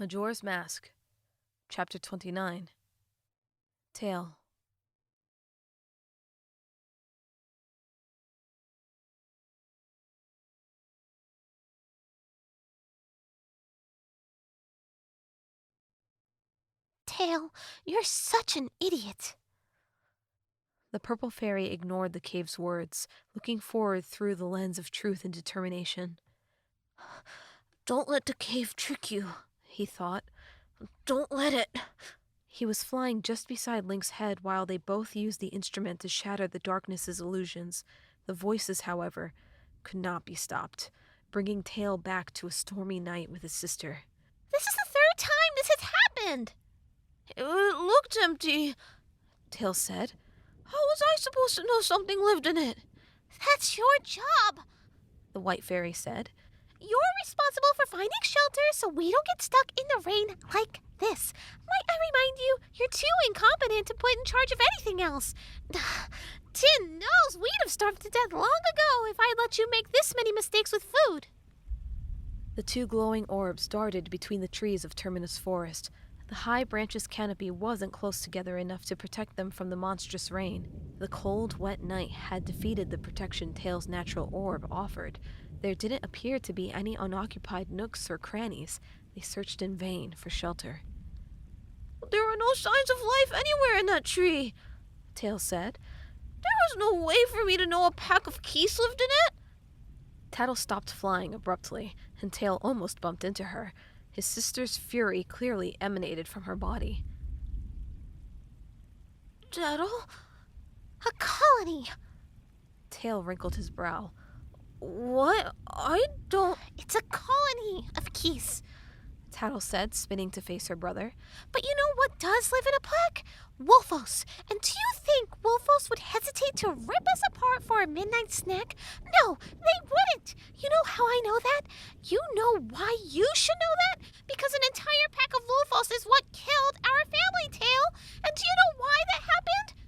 Majora's Mask, Chapter 29. Tael. Tael, you're such an idiot. The purple fairy ignored the cave's words, looking forward through the lens of truth and determination. Don't let the cave trick you, he thought. Don't let it. He was flying just beside Link's head while they both used the instrument to shatter the darkness's illusions. The voices, however, could not be stopped, bringing Tael back to a stormy night with his sister. This is the third time this has happened. It looked empty, Tael said. How was I supposed to know something lived in it? That's your job, the white fairy said. You're responsible for finding shelter so we don't get stuck in the rain like this. Might I remind you, you're too incompetent to put in charge of anything else. Tin knows we'd have starved to death long ago if I'd let you make this many mistakes with food. The two glowing orbs darted between the trees of Terminus Forest. The high branches canopy wasn't close together enough to protect them from the monstrous rain. The cold, wet night had defeated the protection Tael's natural orb offered. There didn't appear to be any unoccupied nooks or crannies. They searched in vain for shelter. There are no signs of life anywhere in that tree, Tael said. There was no way for me to know a pack of keys lived in it. Tael stopped flying abruptly, and Tael almost bumped into her. His sister's fury clearly emanated from her body. Tael? A colony! Tael wrinkled his brow. What? I don't... It's a colony of geese, Tael said, spinning to face her brother. But you know what does live in a pack? Wolfos. And do you think Wolfos would hesitate to rip us apart for a midnight snack? No, they wouldn't. You know how I know that? You know why you should know that? Because an entire pack of Wolfos is what killed our family, Tael. And do you know why that happened?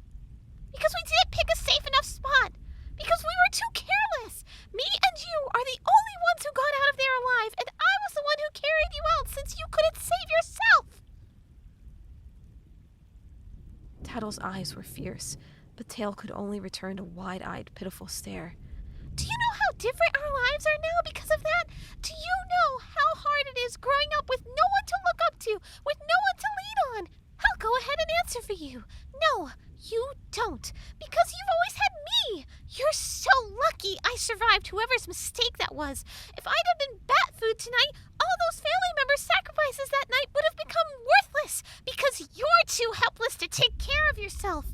Because we didn't pick a safe enough spot. Because we were too careless. Me and you are the only ones who got out of there alive, and I was the one who carried you out since you couldn't save yourself. Tael's eyes were fierce, but Tael could only return a wide-eyed, pitiful stare. Do you know how different our lives are now because of that? Do you know how hard it is growing up with no one to look up to, with no one to lean on? I'll go ahead and answer for you. No, you don't, because you've always had me. You're so lucky I survived whoever's mistake that was. If I'd have been bat food tonight, all those family members' sacrifices that night would have become worthless because you're too helpless to take care of yourself.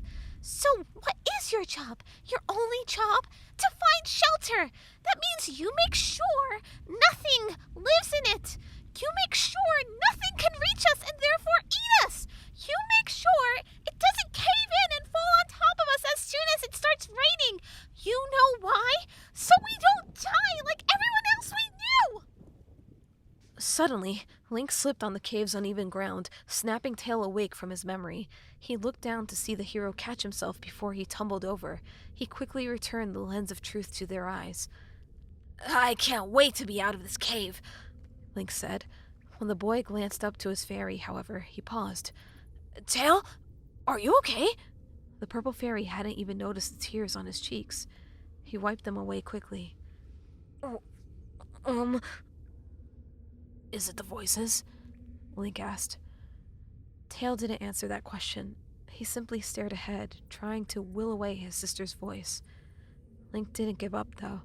So what is your job? Your only job? To find shelter. That means you make sure nothing lives in it. You make sure nothing can reach us and therefore eat us. You make sure it doesn't cave in and fall on top of us as soon as it starts raining. You know why? So we don't die like everyone else we knew. Suddenly, Link slipped on the cave's uneven ground, snapping Tael awake from his memory. He looked down to see the hero catch himself before he tumbled over. He quickly returned the lens of truth to their eyes. I can't wait to be out of this cave, Link said. When the boy glanced up to his fairy, however, he paused. Tael, are you okay? The purple fairy hadn't even noticed the tears on his cheeks. He wiped them away quickly. Is it the voices? Link asked. Tael didn't answer that question. He simply stared ahead, trying to will away his sister's voice. Link didn't give up, though.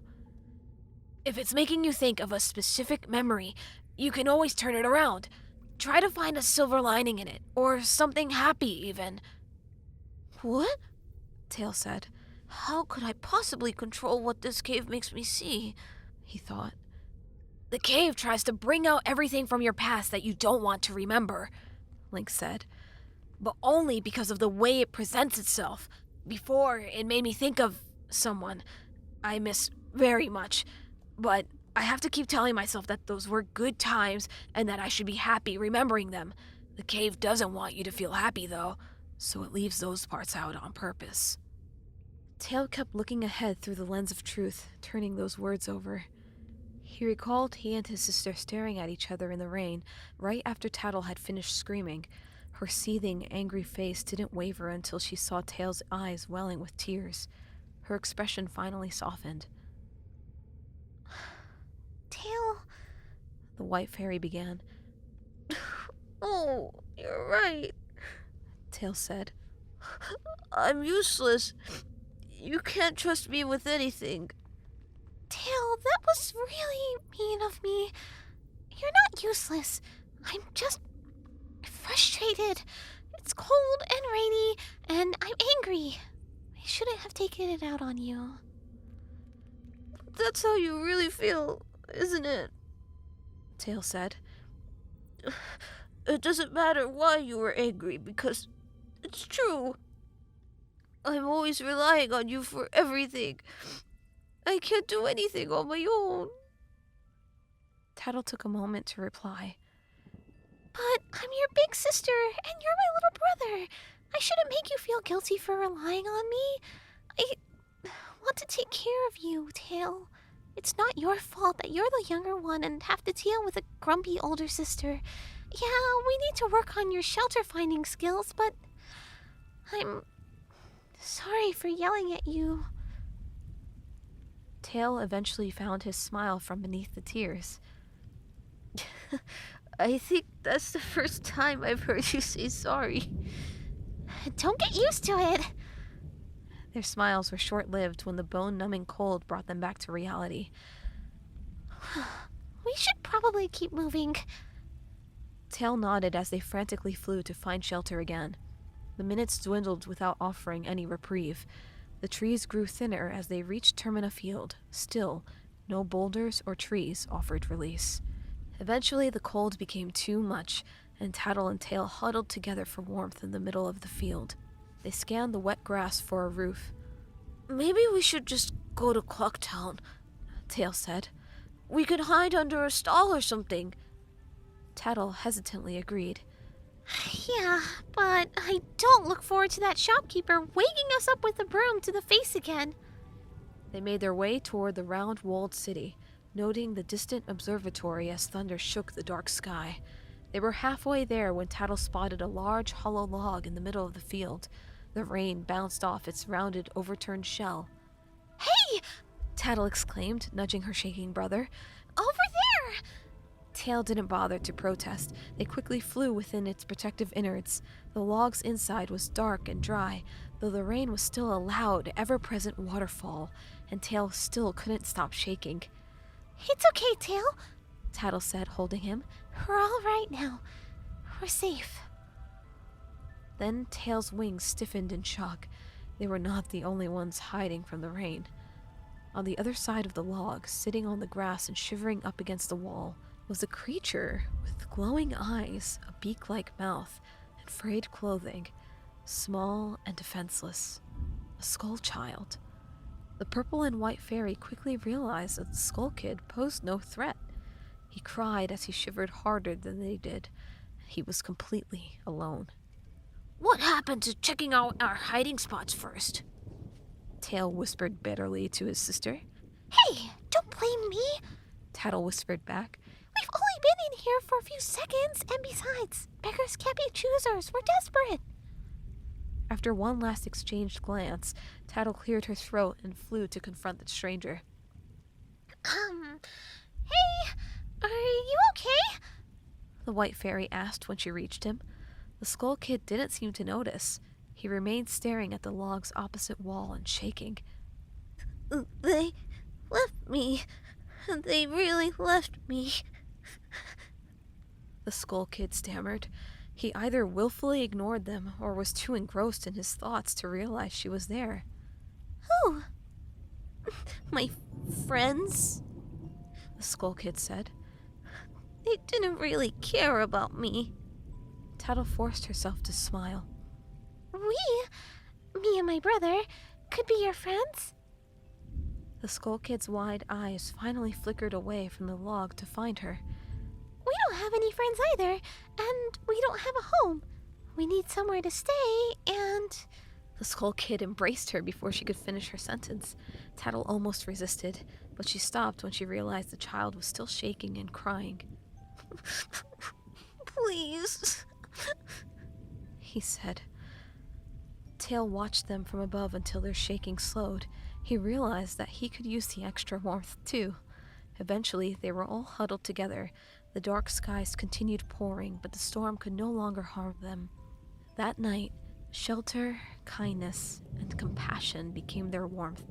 If it's making you think of a specific memory, you can always turn it around. Try to find a silver lining in it, or something happy, even. What? Tael said. How could I possibly control what this cave makes me see? He thought. The cave tries to bring out everything from your past that you don't want to remember, Link said. But only because of the way it presents itself. Before, it made me think of someone I miss very much, but I have to keep telling myself that those were good times and that I should be happy remembering them. The cave doesn't want you to feel happy, though, so it leaves those parts out on purpose. Tael kept looking ahead through the lens of truth, turning those words over. He recalled he and his sister staring at each other in the rain right after Tael had finished screaming. Her seething, angry face didn't waver until she saw Tael's eyes welling with tears. Her expression finally softened. Tael... The white fairy began. Oh, you're right, Tael said. I'm useless. You can't trust me with anything. Tael, that was really mean of me. You're not useless. I'm just frustrated. It's cold and rainy, and I'm angry. I shouldn't have taken it out on you. That's how you really feel, isn't it? Tael said. It doesn't matter why you were angry, because it's true. I'm always relying on you for everything. I can't do anything on my own. Tael took a moment to reply. But I'm your big sister, and you're my little brother. I shouldn't make you feel guilty for relying on me. I want to take care of you, Tael. It's not your fault that you're the younger one and have to deal with a grumpy older sister. Yeah, we need to work on your shelter finding skills, but I'm sorry for yelling at you. Tael eventually found his smile from beneath the tears. I think that's the first time I've heard you say sorry. Don't get used to it. Their smiles were short-lived when the bone-numbing cold brought them back to reality. We should probably keep moving. Tael nodded as they frantically flew to find shelter again. The minutes dwindled without offering any reprieve. The trees grew thinner as they reached Termina Field. Still, no boulders or trees offered release. Eventually, the cold became too much, and Tael and Tael huddled together for warmth in the middle of the field. They scanned the wet grass for a roof. Maybe we should just go to Clocktown, Tael said. We could hide under a stall or something. Tael hesitantly agreed. Yeah, but I don't look forward to that shopkeeper waking us up with a broom to the face again. They made their way toward the round-walled city, noting the distant observatory as thunder shook the dark sky. They were halfway there when Tael spotted a large hollow log in the middle of the field. The rain bounced off its rounded, overturned shell. Hey! Tael exclaimed, nudging her shaking brother. Over there! Tael didn't bother to protest. They quickly flew within its protective innards. The log's inside was dark and dry, though the rain was still a loud, ever-present waterfall, and Tael still couldn't stop shaking. It's okay, Tael, Tael said, holding him. We're all right now. We're safe. Then Tael's wings stiffened in shock. They were not the only ones hiding from the rain. On the other side of the log, sitting on the grass and shivering up against the wall, was a creature with glowing eyes, a beak-like mouth, and frayed clothing, small and defenseless. A skull child. The purple and white fairy quickly realized that the Skull Kid posed no threat. He cried as he shivered harder than they did. He was completely alone. What happened to checking out our hiding spots first? Tael whispered bitterly to his sister. Hey, don't blame me, Tael whispered back. We've only been in here for a few seconds, and besides, beggars can't be choosers. We're desperate. After one last exchanged glance, Tael cleared her throat and flew to confront the stranger. Hey, are you okay? The white fairy asked when she reached him. The Skull Kid didn't seem to notice. He remained staring at the log's opposite wall and shaking. They left me. They really left me. The Skull Kid stammered. He either willfully ignored them or was too engrossed in his thoughts to realize she was there. Who? My friends, the Skull Kid said. They didn't really care about me. Tael forced herself to smile. Me and my brother, could be your friends? The Skull Kid's wide eyes finally flickered away from the log to find her. We don't have any friends either, and we don't have a home. We need somewhere to stay, and... The Skull Kid embraced her before she could finish her sentence. Tael almost resisted. but she stopped when she realized the child was still shaking and crying. Please, he said. Tael watched them from above until their shaking slowed. He realized that he could use the extra warmth too. Eventually, they were all huddled together. The dark skies continued pouring, but the storm could no longer harm them. That night, shelter, kindness, and compassion became their warmth,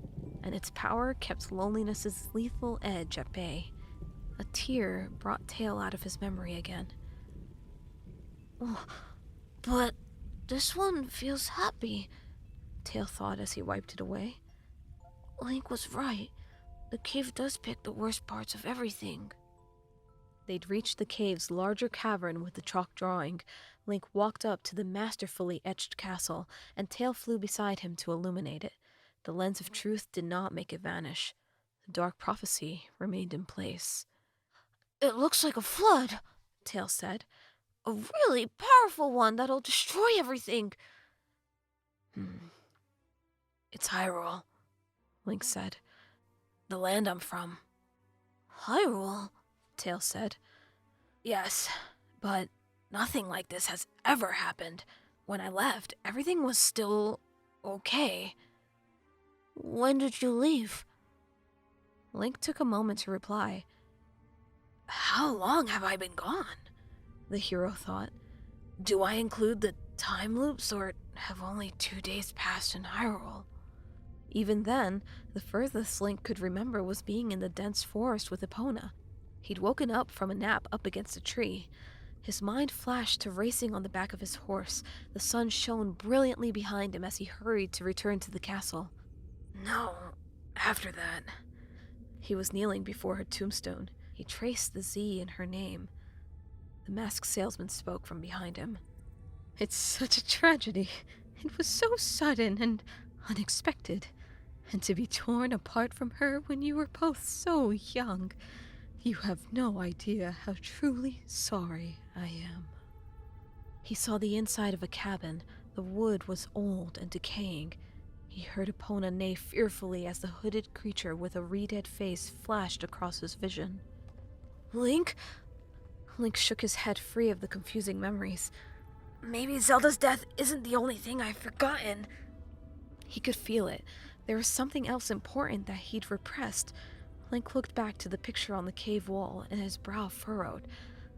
and its power kept loneliness's lethal edge at bay. A tear brought Tael out of his memory again. Oh, but this one feels happy, Tael thought as he wiped it away. Link was right. The cave does pick the worst parts of everything. They'd reached the cave's larger cavern with the chalk drawing. Link walked up to the masterfully etched castle, and Tael flew beside him to illuminate it. The lens of truth did not make it vanish. The dark prophecy remained in place. It looks like a flood, Tael said. A really powerful one that'll destroy everything. It's Hyrule, Link said. The land I'm from. Hyrule? Tael said. Yes, but nothing like this has ever happened. When I left, everything was still okay. When did you leave? Link took a moment to reply. How long have I been gone? The hero thought. Do I include the time loops, or have only 2 days passed in Hyrule? Even then, the furthest Link could remember was being in the dense forest with Epona. He'd woken up from a nap up against a tree. His mind flashed to racing on the back of his horse. The sun shone brilliantly behind him as he hurried to return to the castle. No, after that. He was kneeling before her tombstone. He traced the Z in her name. The masked salesman spoke from behind him. It's such a tragedy. It was so sudden and unexpected. And to be torn apart from her when you were both so young. You have no idea how truly sorry I am. He saw the inside of a cabin. The wood was old and decaying. He heard Epona neigh fearfully as the hooded creature with a re-dead face flashed across his vision. Link? Link shook his head free of the confusing memories. Maybe Zelda's death isn't the only thing I've forgotten. He could feel it. There was something else important that he'd repressed. Link looked back to the picture on the cave wall, and his brow furrowed.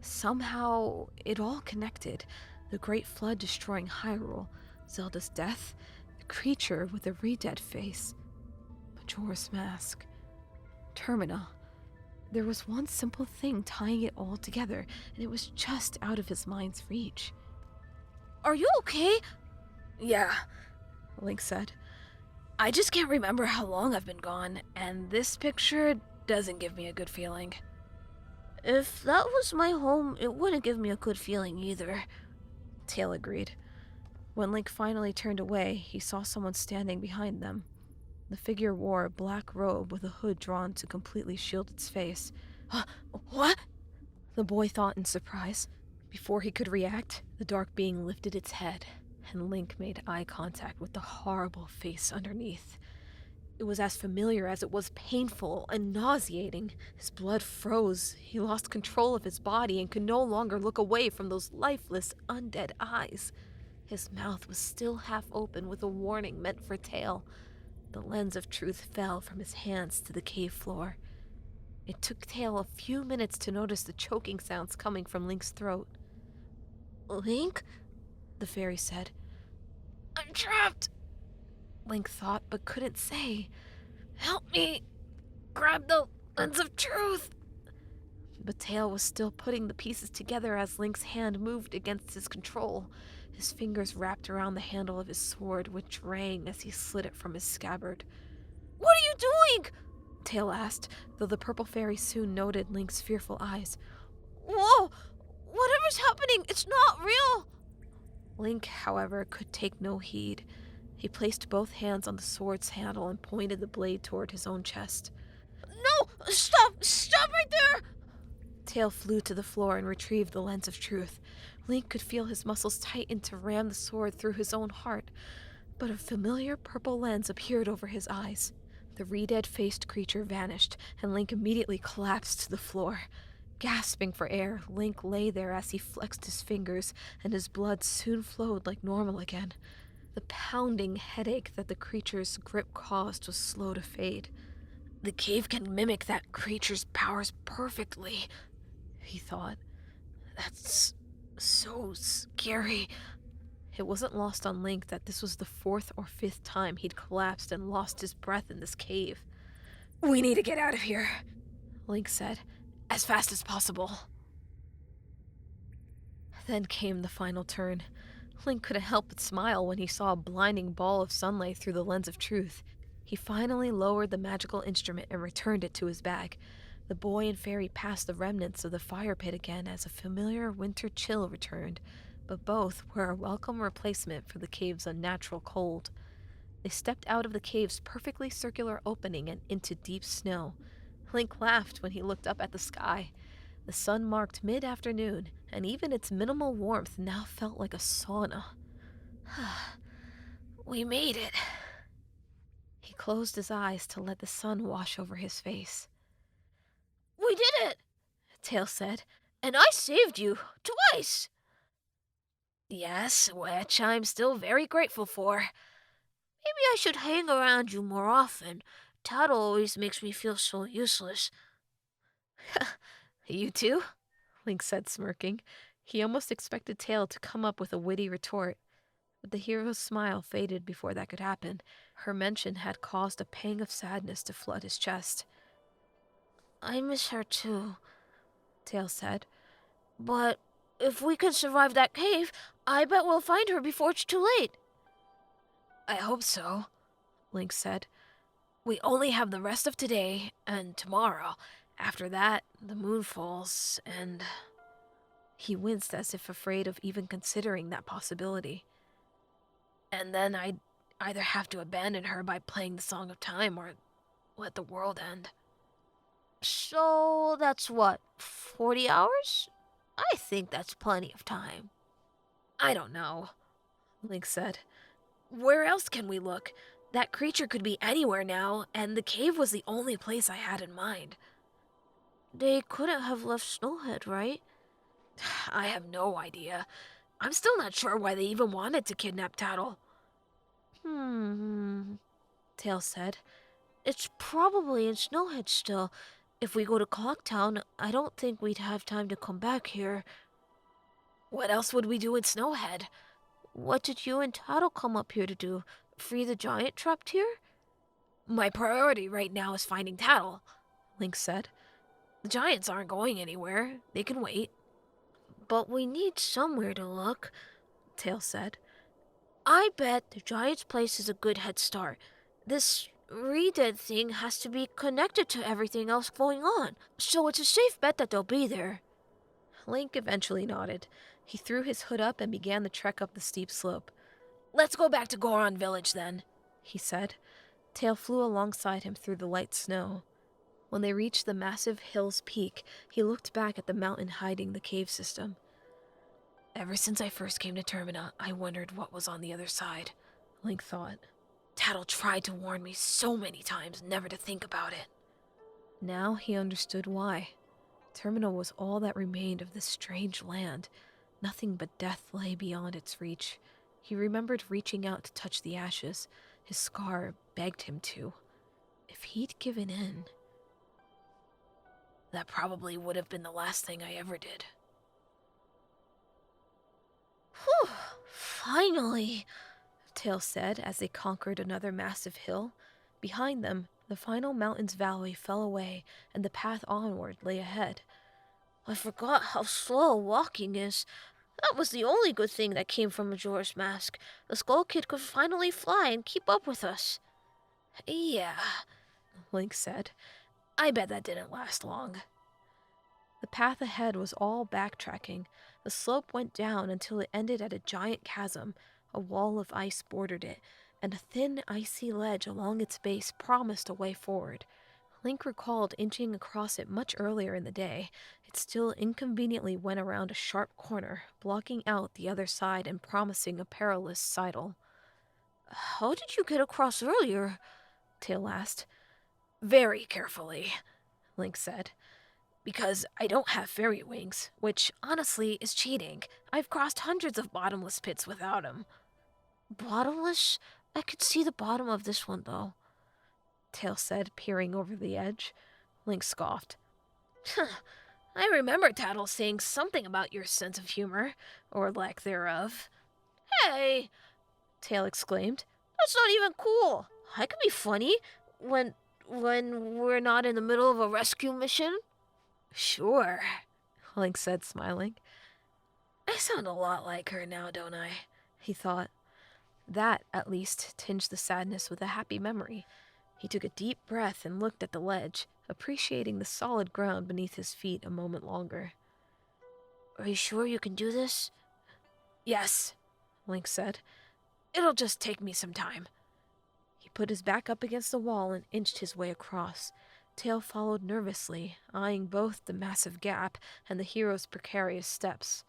Somehow, it all connected. The Great Flood destroying Hyrule, Zelda's death, the creature with the re-dead face, Majora's Mask, Termina. There was one simple thing tying it all together, and it was just out of his mind's reach. Are you okay? Yeah, Link said. I just can't remember how long I've been gone, and this picture doesn't give me a good feeling. If that was my home, it wouldn't give me a good feeling either, Tael agreed. When Link finally turned away, he saw someone standing behind them. The figure wore a black robe with a hood drawn to completely shield its face. What? The boy thought in surprise. Before he could react, the dark being lifted its head, and Link made eye contact with the horrible face underneath. It was as familiar as it was painful and nauseating. His blood froze. He lost control of his body and could no longer look away from those lifeless, undead eyes. His mouth was still half open with a warning meant for Tael. The lens of truth fell from his hands to the cave floor. It took Tael a few minutes to notice the choking sounds coming from Link's throat. Link? The fairy said. I'm trapped, Link thought but couldn't say. Help me! Grab the lens of truth! But Tael was still putting the pieces together as Link's hand moved against his control. His fingers wrapped around the handle of his sword, which rang as he slid it from his scabbard. What are you doing? Tael asked, though the purple fairy soon noted Link's fearful eyes. Whoa! Whatever's happening, it's not real! Link, however, could take no heed. He placed both hands on the sword's handle and pointed the blade toward his own chest. No! Stop right there! Tael flew to the floor and retrieved the lens of truth. Link could feel his muscles tighten to ram the sword through his own heart, but a familiar purple lens appeared over his eyes. The red-faced creature vanished, and Link immediately collapsed to the floor. Gasping for air, Link lay there as he flexed his fingers, and his blood soon flowed like normal again. The pounding headache that the creature's grip caused was slow to fade. The cave can mimic that creature's powers perfectly, he thought. That's so scary. It wasn't lost on Link that this was the 4th or 5th time he'd collapsed and lost his breath in this cave. "We need to get out of here," Link said, "as fast as possible." Then came the final turn. Link couldn't help but smile when he saw a blinding ball of sunlight through the lens of truth. He finally lowered the magical instrument and returned it to his bag. The boy and fairy passed the remnants of the fire pit again as a familiar winter chill returned, but both were a welcome replacement for the cave's unnatural cold. They stepped out of the cave's perfectly circular opening and into deep snow. Link laughed when he looked up at the sky. The sun marked mid-afternoon, and even its minimal warmth now felt like a sauna. "We made it." He closed his eyes to let the sun wash over his face. "We did it," Tael said, "and I saved you twice." "Yes, which I'm still very grateful for." "Maybe I should hang around you more often. Tael always makes me feel so useless." "You too?" Link said, smirking. He almost expected Tael to come up with a witty retort, but the hero's smile faded before that could happen. Her mention had caused a pang of sadness to flood his chest. "I miss her too," Tael said. "But if we can survive that cave, I bet we'll find her before it's too late." "I hope so," Link said. "We only have the rest of today and tomorrow. After that, the moon falls, and..." He winced as if afraid of even considering that possibility. "And then I'd either have to abandon her by playing the Song of Time or let the world end." "So that's what, 40 hours? I think that's plenty of time." "I don't know," Link said. "Where else can we look? That creature could be anywhere now, and the cave was the only place I had in mind." "They couldn't have left Snowhead, right?" "I have no idea. I'm still not sure why they even wanted to kidnap Tael." Tael said. "It's probably in Snowhead still. If we go to Clocktown, I don't think we'd have time to come back here." "What else would we do in Snowhead?" "What did you and Tael come up here to do? Free the giant trapped here?" "My priority right now is finding Tael," Link said. "The giants aren't going anywhere. They can wait." "But we need somewhere to look," Tael said. "I bet the giant's place is a good head start. This re-dead thing has to be connected to everything else going on, so it's a safe bet that they'll be there." Link eventually nodded. He threw his hood up and began the trek up the steep slope. "Let's go back to Goron Village, then," he said. Tael flew alongside him through the light snow. When they reached the massive hill's peak, he looked back at the mountain hiding the cave system. "Ever since I first came to Termina, I wondered what was on the other side," Link thought. "Tael tried to warn me so many times never to think about it." Now he understood why. Termina was all that remained of this strange land. Nothing but death lay beyond its reach. He remembered reaching out to touch the ashes. His scar begged him to. If he'd given in... that probably would have been the last thing I ever did. "Whew, finally," Tael said as they conquered another massive hill. Behind them, the final mountain's valley fell away and the path onward lay ahead. "I forgot how slow walking is. That was the only good thing that came from Majora's Mask. The Skull Kid could finally fly and keep up with us." "Yeah," Link said. "I bet that didn't last long." The path ahead was all backtracking. The slope went down until it ended at a giant chasm. A wall of ice bordered it, and a thin, icy ledge along its base promised a way forward. Link recalled inching across it much earlier in the day. It still inconveniently went around a sharp corner, blocking out the other side and promising a perilous sidle. "How did you get across earlier?" Tael asked. Very carefully, Link said. Because I don't have fairy wings, which honestly is cheating. I've crossed hundreds of bottomless pits without them. Bottomless? I could see the bottom of this one, though. Tael said, peering over the edge. Link scoffed. I remember Tael saying something about your sense of humor, or lack thereof. Hey! Tael exclaimed. That's not even cool. I could be funny when we're not in the middle of a rescue mission. Sure, Link said, smiling. I sound a lot like her now, don't I? He thought. That, at least, tinged the sadness with a happy memory. He took a deep breath and looked at the ledge, appreciating the solid ground beneath his feet a moment longer. Are you sure you can do this? Yes, Link said. It'll just take me some time. He put his back up against the wall and inched his way across. Tael followed nervously, eyeing both the massive gap and the hero's precarious steps.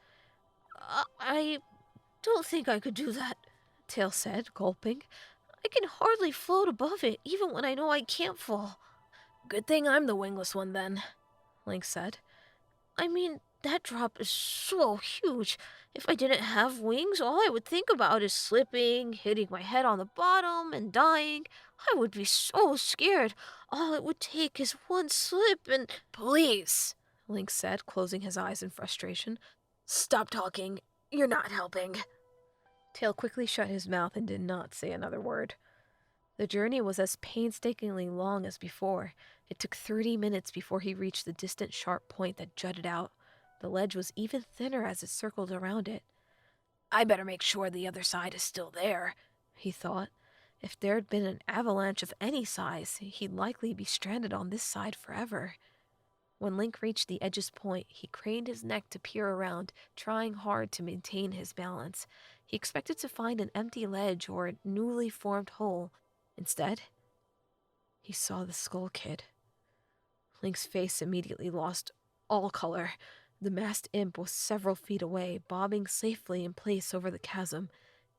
I don't think I could do that, Tael said, gulping. I can hardly float above it, even when I know I can't fall. Good thing I'm the wingless one, then, Link said. I mean, that drop is so huge. If I didn't have wings, all I would think about is slipping, hitting my head on the bottom, and dying. I would be so scared. All it would take is one slip and... Please, Link said, closing his eyes in frustration. Stop talking. You're not helping. Tael quickly shut his mouth and did not say another word. The journey was as painstakingly long as before. It took 30 minutes before he reached the distant sharp point that jutted out. The ledge was even thinner as it circled around it. I better make sure the other side is still there, he thought. If there had been an avalanche of any size, he'd likely be stranded on this side forever. When Link reached the edge's point, he craned his neck to peer around, trying hard to maintain his balance. He expected to find an empty ledge or a newly formed hole. Instead, he saw the Skull Kid. Link's face immediately lost all color. The masked imp was several feet away, bobbing safely in place over the chasm.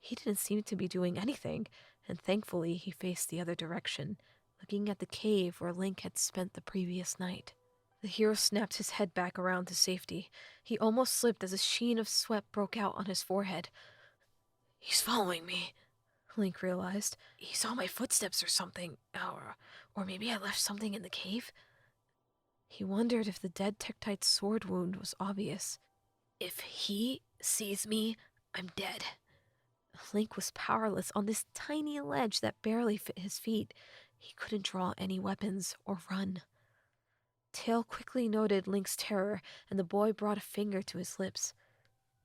He didn't seem to be doing anything, and thankfully he faced the other direction, looking at the cave where Link had spent the previous night. The hero snapped his head back around to safety. He almost slipped as a sheen of sweat broke out on his forehead. He's following me, Link realized. He saw my footsteps or something, or maybe I left something in the cave. He wondered if the dead Tektite's sword wound was obvious. If he sees me, I'm dead. Link was powerless on this tiny ledge that barely fit his feet. He couldn't draw any weapons or run. Tael quickly noted Link's terror, and the boy brought a finger to his lips.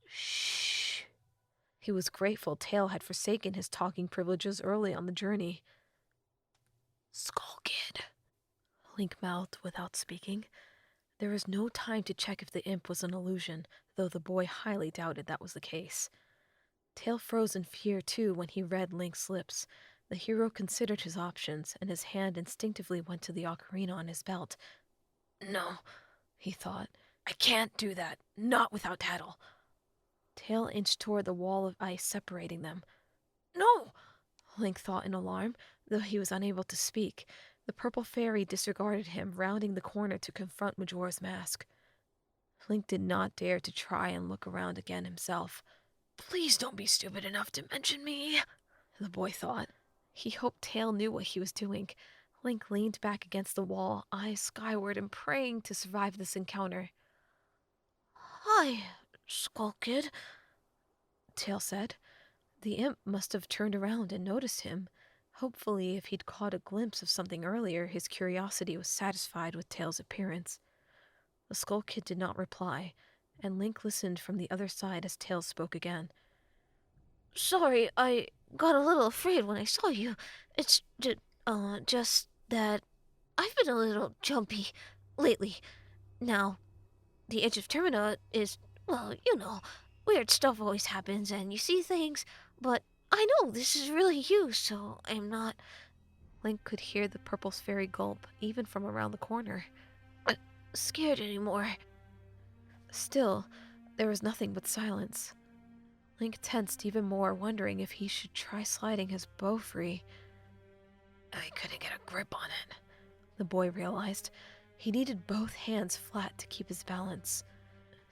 Shh. He was grateful Tael had forsaken his talking privileges early on the journey. Skull Kid, Link mouthed without speaking. There was no time to check if the imp was an illusion, though the boy highly doubted that was the case. Tael froze in fear, too, when he read Link's lips. The hero considered his options, and his hand instinctively went to the ocarina on his belt. No, he thought. I can't do that. Not without Tael. Tael inched toward the wall of ice separating them. No, Link thought in alarm, though he was unable to speak. The purple fairy disregarded him, rounding the corner to confront Majora's mask. Link did not dare to try and look around again himself. Please don't be stupid enough to mention me, the boy thought. He hoped Tael knew what he was doing. Link leaned back against the wall, eyes skyward and praying to survive this encounter. Hi, Skull Kid, Tael said. The imp must have turned around and noticed him. Hopefully, if he'd caught a glimpse of something earlier, his curiosity was satisfied with Tael's appearance. The Skull Kid did not reply, and Link listened from the other side as Tael spoke again. Sorry, I got a little afraid when I saw you. It's just that I've been a little jumpy lately. Now, the Edge of Termina is, well, weird stuff always happens and you see things, but I know this is really you, so I'm not... Link could hear the purple fairy gulp, even from around the corner. Scared anymore. Still, there was nothing but silence. Link tensed even more, wondering if he should try sliding his bow free. I couldn't get a grip on it, the boy realized. He needed both hands flat to keep his balance.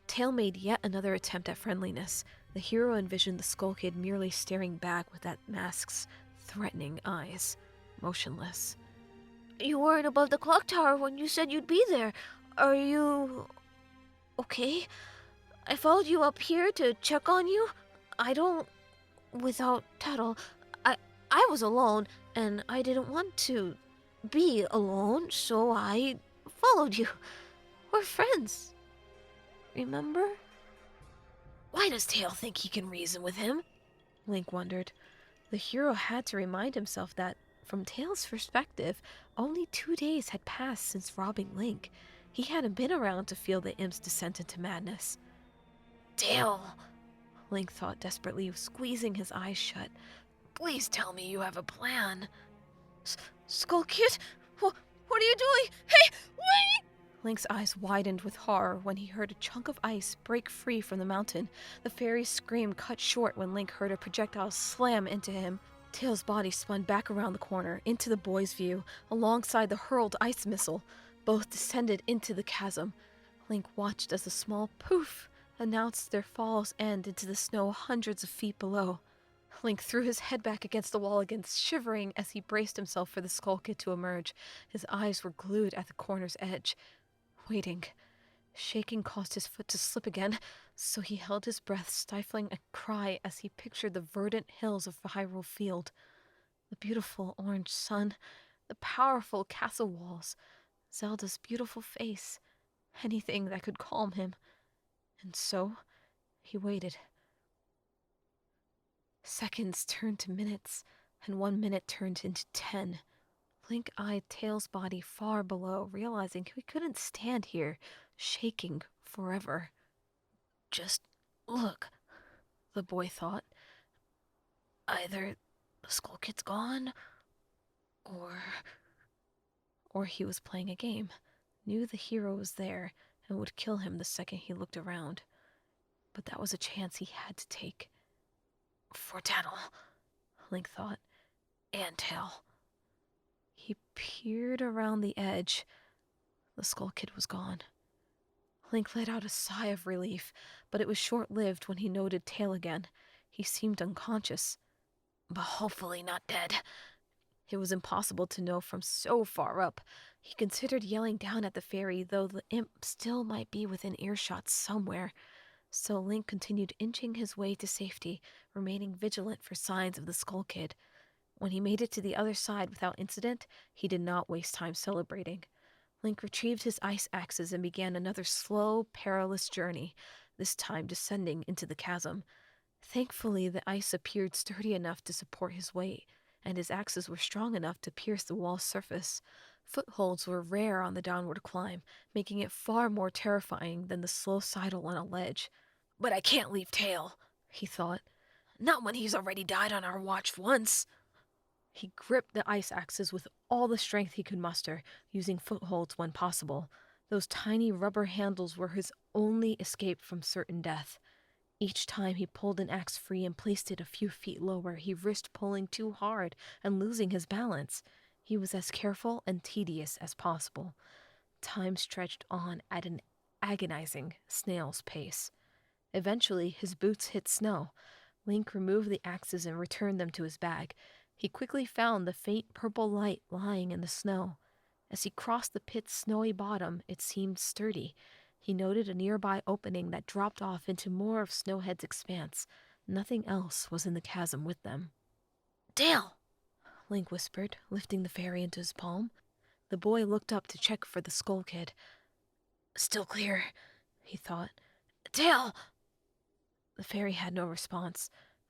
Tael made yet another attempt at friendliness. The hero envisioned the Skull Kid merely staring back with that mask's threatening eyes, motionless. You weren't above the clock tower when you said you'd be there. Are you... okay? I followed you up here to check on you. I don't... without Tael. I was alone, and I didn't want to be alone, so I followed you. We're friends. Remember? Why does Tael think he can reason with him? Link wondered. The hero had to remind himself that, from Tael's perspective, only 2 days had passed since robbing Link. He hadn't been around to feel the imp's descent into madness. Tael, Link thought desperately, squeezing his eyes shut. Please tell me you have a plan. Skull Kid? What are you doing? Hey, wait! Link's eyes widened with horror when he heard a chunk of ice break free from the mountain. The fairy's scream cut short when Link heard a projectile slam into him. Tael's body spun back around the corner, into the boy's view, alongside the hurled ice missile. Both descended into the chasm. Link watched as a small poof announced their fall's end into the snow hundreds of feet below. Link threw his head back against the wall again, shivering as he braced himself for the Skull Kid to emerge. His eyes were glued at the corner's edge, waiting. Shaking caused his foot to slip again, so he held his breath, stifling a cry as he pictured the verdant hills of Hyrule Field, the beautiful orange sun, the powerful castle walls, Zelda's beautiful face, anything that could calm him. And so, he waited. Seconds turned to minutes, and 1 minute turned into 10. Link eyed Tael's body far below, realizing he couldn't stand here, shaking forever. Just look, the boy thought. Either the Skull Kid's gone, or he was playing a game, knew the hero was there, and would kill him the second he looked around. But that was a chance he had to take. For Tael, Link thought, and Tael. He peered around the edge. The Skull Kid was gone. Link let out a sigh of relief, but it was short-lived when he noted Tael again. He seemed unconscious, but hopefully not dead. It was impossible to know from so far up. He considered yelling down at the fairy, though the imp still might be within earshot somewhere. So Link continued inching his way to safety, remaining vigilant for signs of the Skull Kid. When he made it to the other side without incident, he did not waste time celebrating. Link retrieved his ice axes and began another slow, perilous journey, this time descending into the chasm. Thankfully, the ice appeared sturdy enough to support his weight, and his axes were strong enough to pierce the wall's surface. Footholds were rare on the downward climb, making it far more terrifying than the slow sidle on a ledge. But I can't leave Tael, he thought. Not when he's already died on our watch once. He gripped the ice axes with all the strength he could muster, using footholds when possible. Those tiny rubber handles were his only escape from certain death. Each time he pulled an axe free and placed it a few feet lower, he risked pulling too hard and losing his balance. He was as careful and tedious as possible. Time stretched on at an agonizing snail's pace. Eventually, his boots hit snow. Link removed the axes and returned them to his bag. He quickly found the faint purple light lying in the snow. As he crossed the pit's snowy bottom, it seemed sturdy. He noted a nearby opening that dropped off into more of Snowhead's expanse. Nothing else was in the chasm with them. Tael, Link whispered, lifting the fairy into his palm. The boy looked up to check for the Skull Kid. Still clear, he thought. Tael! The fairy had no response.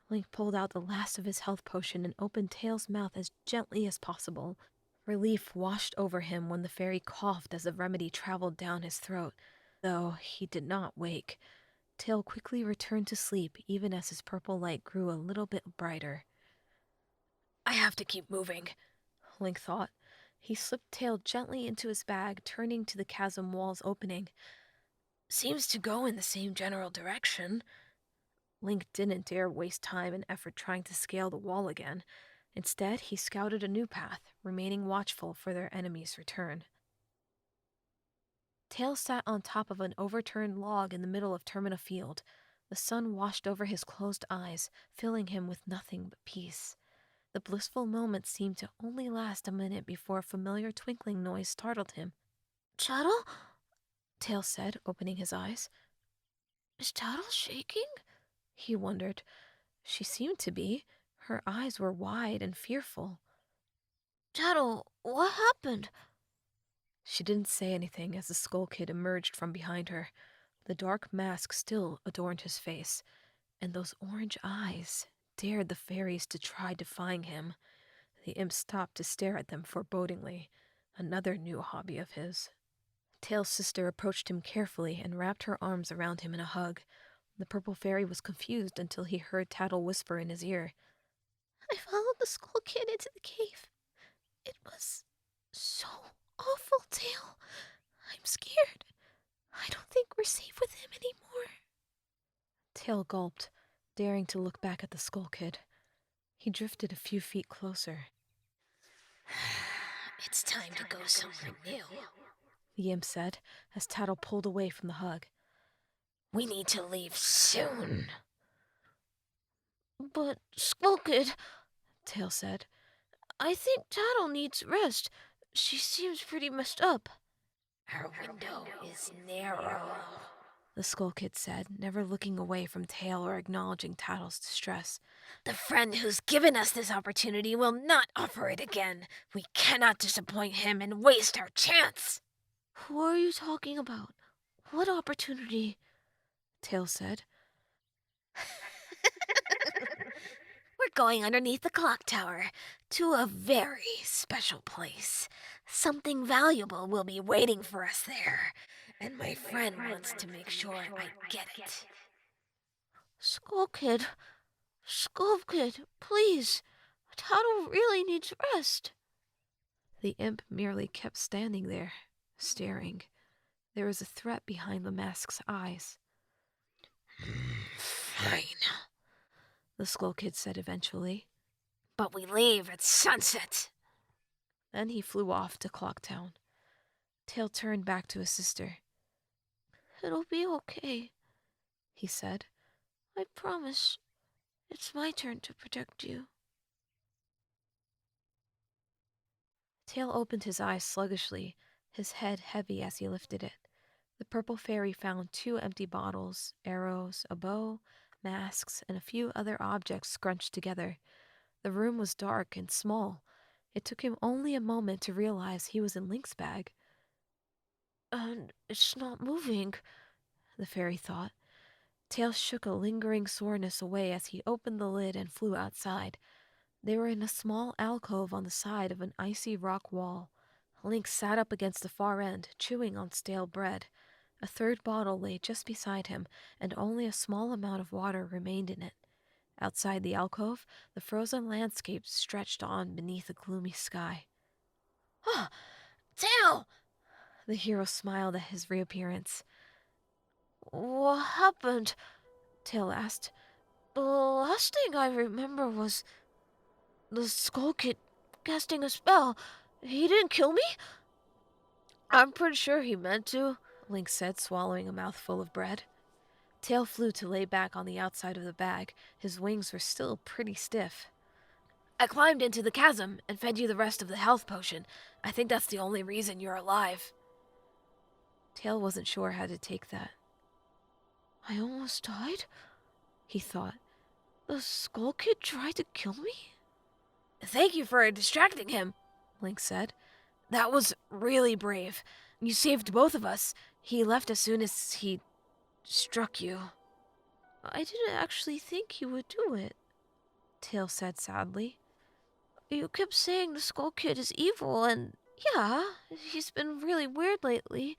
Link pulled out the last of his health potion and opened Tael's mouth as gently as possible. Relief washed over him when the fairy coughed as the remedy traveled down his throat, though he did not wake. Tael quickly returned to sleep even as his purple light grew a little bit brighter. I have to keep moving, Link thought. He slipped Tael gently into his bag, turning to the chasm wall's opening. Seems to go in the same general direction. Link didn't dare waste time and effort trying to scale the wall again. Instead, he scouted a new path, remaining watchful for their enemy's return. Tael sat on top of an overturned log in the middle of Termina Field. The sun washed over his closed eyes, filling him with nothing but peace. The blissful moment seemed to only last a minute before a familiar twinkling noise startled him. Tattle? Tael said, opening his eyes. Is Tattle shaking? He wondered. She seemed to be. Her eyes were wide and fearful. Tattle, what happened? She didn't say anything as the Skull Kid emerged from behind her. The dark mask still adorned his face, and those orange eyes dared the fairies to try defying him. The imp stopped to stare at them forebodingly, another new hobby of his. Tael's sister approached him carefully and wrapped her arms around him in a hug. The purple fairy was confused until he heard Tattle whisper in his ear. I followed the Skull Kid into the cave. It was so awful, Tael. I'm scared. I don't think we're safe with him anymore. Tael gulped, daring to look back at the Skull Kid. He drifted a few feet closer. It's time to go somewhere new, the imp said as Tattle pulled away from the hug. We need to leave soon. But, Skull Kid, Tael said. I think Tattle needs rest. She seems pretty messed up. Our window is narrow, the Skull Kid said, never looking away from Tael or acknowledging Tattle's distress. The friend who's given us this opportunity will not offer it again. We cannot disappoint him and waste our chance. Who are you talking about? What opportunity? Tael said. We're going underneath the clock tower to a very special place. Something valuable will be waiting for us there, and my friend wants to make sure I get it. Skull Kid, please. Tattle really needs rest. The imp merely kept standing there, staring. There was a threat behind the mask's eyes. Fine, the Skull Kid said eventually. But we leave at sunset. Then he flew off to Clocktown. Tael turned back to his sister. It'll be okay, he said. I promise. It's my turn to protect you. Tael opened his eyes sluggishly, his head heavy as he lifted it. The purple fairy found 2 empty bottles, arrows, a bow, masks, and a few other objects scrunched together. The room was dark and small. It took him only a moment to realize he was in Link's bag. And it's not moving, the fairy thought. Tael shook a lingering soreness away as he opened the lid and flew outside. They were in a small alcove on the side of an icy rock wall. Link sat up against the far end, chewing on stale bread. A 3rd bottle lay just beside him, and only a small amount of water remained in it. Outside the alcove, the frozen landscape stretched on beneath a gloomy sky. Ah, Tael! The hero smiled at his reappearance. What happened? Tael asked. The last thing I remember was the Skull Kid casting a spell. He didn't kill me? I'm pretty sure he meant to, Link said, swallowing a mouthful of bread. Tael flew to lay back on the outside of the bag. His wings were still pretty stiff. I climbed into the chasm and fed you the rest of the health potion. I think that's the only reason you're alive. Tael wasn't sure how to take that. I almost died, he thought. The Skull Kid tried to kill me? Thank you for distracting him, Link said. That was really brave. You saved both of us. He left as soon as he struck you. I didn't actually think he would do it, Tael said sadly. You kept saying the Skull Kid is evil, and yeah, he's been really weird lately,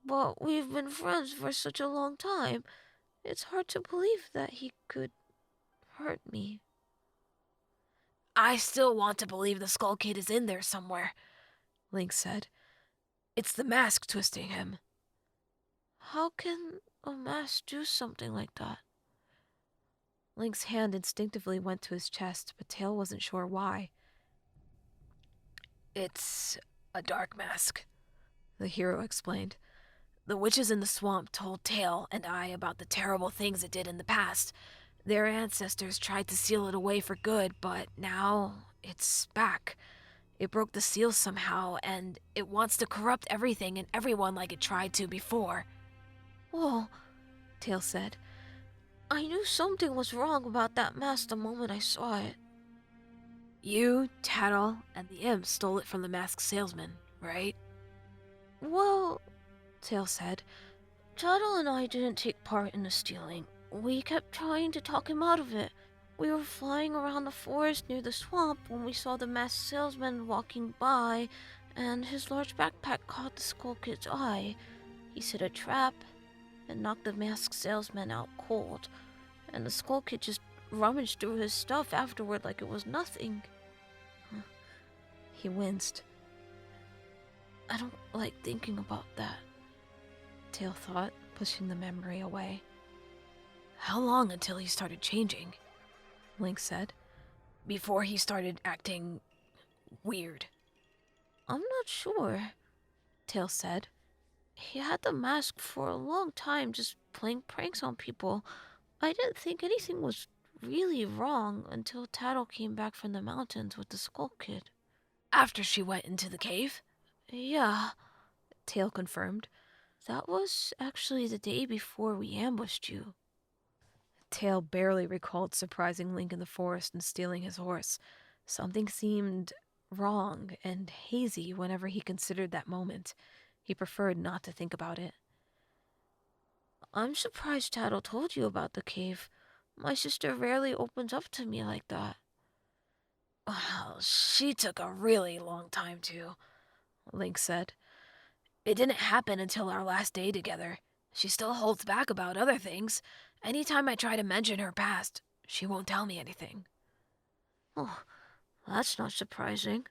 but we've been friends for such a long time. It's hard to believe that he could hurt me. I still want to believe the Skull Kid is in there somewhere, Link said. It's the mask twisting him. How can a mask do something like that? Link's hand instinctively went to his chest, but Tael wasn't sure why. It's a dark mask, the hero explained. The witches in the swamp told Tael and I about the terrible things it did in the past. Their ancestors tried to seal it away for good, but now it's back. It broke the seal somehow, and it wants to corrupt everything and everyone like it tried to before. Whoa, Tael said. I knew something was wrong about that mask the moment I saw it. You, Tael, and the imp stole it from the masked salesman, right? Well, Tael said, Tael and I didn't take part in the stealing. We kept trying to talk him out of it. We were flying around the forest near the swamp when we saw the masked salesman walking by, and his large backpack caught the Skull Kid's eye. He set a trap and knocked the masked salesman out cold, and the Skull Kid just rummaged through his stuff afterward like it was nothing. He winced. I don't like thinking about that, Tael thought, pushing the memory away. How long until he started changing? Link said. Before he started acting weird. I'm not sure, Tael said. He had the mask for a long time, just playing pranks on people. I didn't think anything was really wrong until Tael came back from the mountains with the Skull Kid. After she went into the cave? Yeah, Tael confirmed. That was actually the day before we ambushed you. Tael barely recalled surprising Link in the forest and stealing his horse. Something seemed wrong and hazy whenever he considered that moment. He preferred not to think about it. I'm surprised Tael told you about the cave. My sister rarely opens up to me like that. Well, she took a really long time to, Link said. It didn't happen until our last day together. She still holds back about other things. Anytime I try to mention her past, she won't tell me anything. Oh, that's not surprising,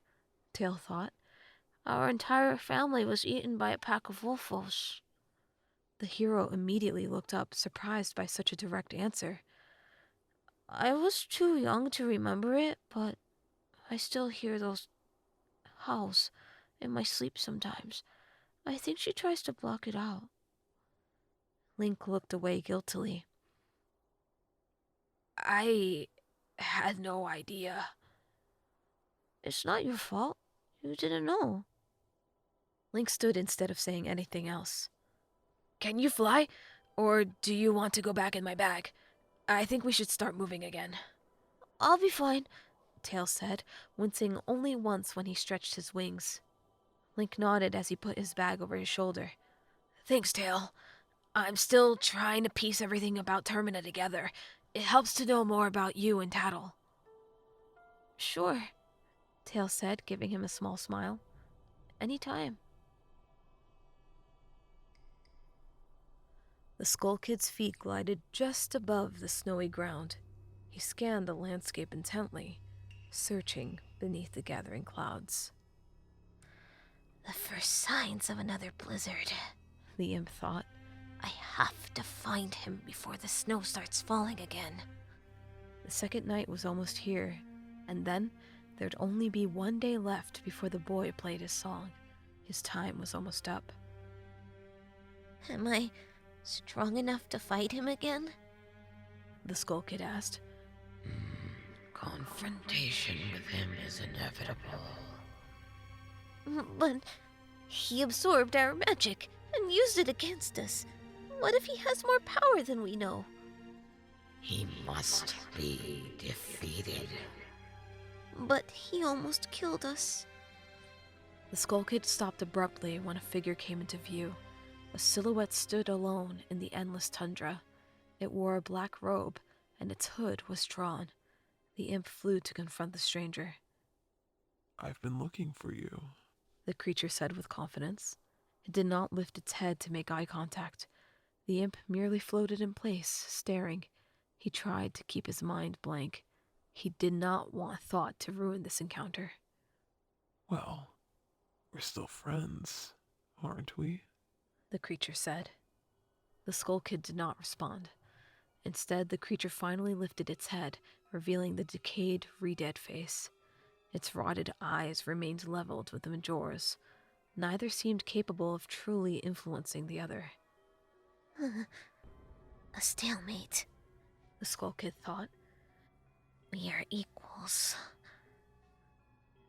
Tael thought. Our entire family was eaten by a pack of wolfos. The hero immediately looked up, surprised by such a direct answer. I was too young to remember it, but I still hear those howls in my sleep sometimes. I think she tries to block it out. Link looked away guiltily. I had no idea. It's not your fault. You didn't know. Link stood instead of saying anything else. Can you fly? Or do you want to go back in my bag? I think we should start moving again. I'll be fine, Tael said, wincing only once when he stretched his wings. Link nodded as he put his bag over his shoulder. Thanks, Tael. I'm still trying to piece everything about Termina together. It helps to know more about you and Tael. Sure, Tael said, giving him a small smile. Anytime. The Skull Kid's feet glided just above the snowy ground. He scanned the landscape intently, searching beneath the gathering clouds. The first signs of another blizzard, the imp thought. I have to find him before the snow starts falling again. The second night was almost here, and then there'd only be one day left before the boy played his song. His time was almost up. Am I strong enough to fight him again? The Skull Kid asked. Confrontation with him is inevitable. But he absorbed our magic and used it against us. What if he has more power than we know? He must be defeated. But he almost killed us. The Skull Kid stopped abruptly when a figure came into view. A silhouette stood alone in the endless tundra. It wore a black robe, and its hood was drawn. The imp flew to confront the stranger. I've been looking for you, the creature said with confidence. It did not lift its head to make eye contact. The imp merely floated in place, staring. He tried to keep his mind blank. He did not want thought to ruin this encounter. Well, we're still friends, aren't we? The creature said. The Skull Kid did not respond. Instead, the creature finally lifted its head, revealing the decayed, re-dead face. Its rotted eyes remained leveled with the Majora's. Neither seemed capable of truly influencing the other. A stalemate. The Skull Kid thought. We are equals.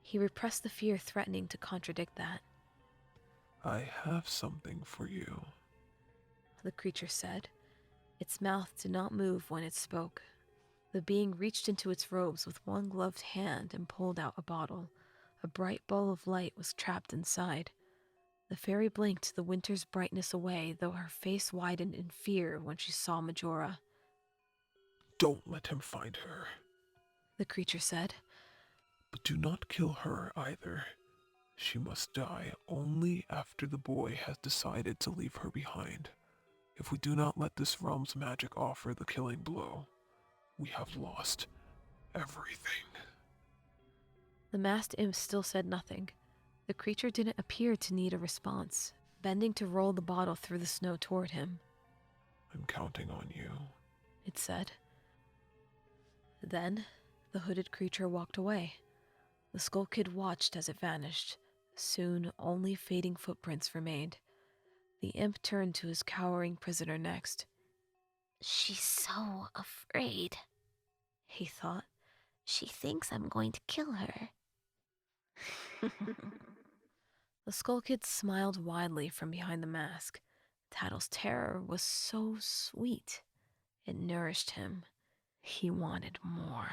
He repressed the fear threatening to contradict that. I have something for you. The creature said. Its mouth did not move when it spoke. The being reached into its robes with one gloved hand and pulled out a bottle. A bright ball of light was trapped inside. The fairy blinked the winter's brightness away, though her face widened in fear when she saw Majora. Don't let him find her. The creature said. But do not kill her either. She must die only after the boy has decided to leave her behind. If we do not let this realm's magic offer the killing blow, we have lost everything. The masked imp still said nothing. The creature didn't appear to need a response, bending to roll the bottle through the snow toward him. I'm counting on you, it said. Then, the hooded creature walked away. The Skull Kid watched as it vanished. Soon, only fading footprints remained. The imp turned to his cowering prisoner next. She's so afraid, he thought. She thinks I'm going to kill her. The Skull Kid smiled widely from behind the mask. Tattle's terror was so sweet. It nourished him. He wanted more.